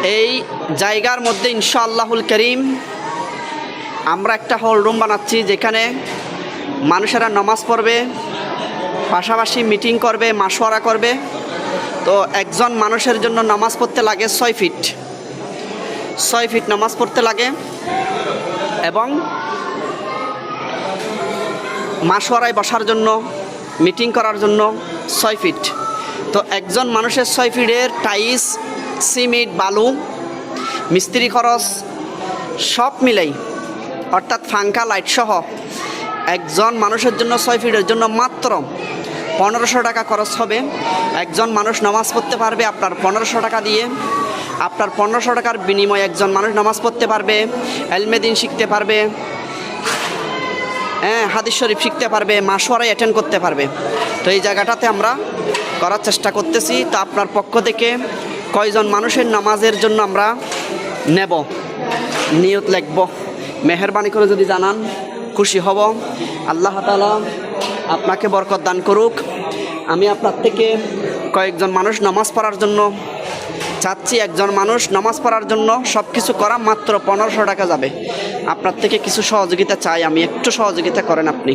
এই জায়গার মধ্যে ইনশাআল্লাহুল করিম আমরা একটা হল রুম বানাচ্ছি, যেখানে মানুষেরা নামাজ পড়বে, পাশাপাশি মিটিং করবে, মাশওয়ারা করবে। তো একজন মানুষের জন্য নামাজ পড়তে লাগে 6 ফিট, 6 ফিট নামাজ পড়তে লাগে, এবং মাশওয়ারায় বসার জন্য, মিটিং করার জন্য 6 ফিট। তো একজন মানুষের 6 ফিটের টাইলস, সিমেন্ট, বালু, মিস্ত্রি খরচ সব মিলাই, অর্থাৎ ফাঙ্কা লাইট সহ একজন মানুষের জন্য 6 ফিটের জন্য মাত্র 1500 টাকা খরচ হবে। একজন মানুষ নামাজ পড়তে পারবে আপনার 1500 টাকা দিয়ে। আপনার 1500 টাকার বিনিময়ে একজন মানুষ নামাজ পড়তে পারবে, ইলমে দ্বীন শিখতে পারবে, হাদিস শরীফ শিখতে পারবে, মাশওয়ারায় অ্যাটেন্ড করতে পারবে। তো এই জায়গাটাতে আমরা করার চেষ্টা করতেছি। তো আপনার পক্ষ থেকে কয়জন মানুষের নামাজের জন্য আমরা নেব, নিয়ত লিখব, মেহেরবানি করে যদি জানান খুশি হব। আল্লাহ তাআলা আপনাকে বরকত দান করুক। আমি আপনার থেকে কয়েকজন মানুষ নামাজ পড়ার জন্য চাচ্ছি। একজন মানুষ নামাজ পড়ার জন্য সব কিছু করা মাত্র 1500 টাকা যাবে। আপনার থেকে কিছু সহযোগিতা চাই আমি, একটু সহযোগিতা করেন আপনি।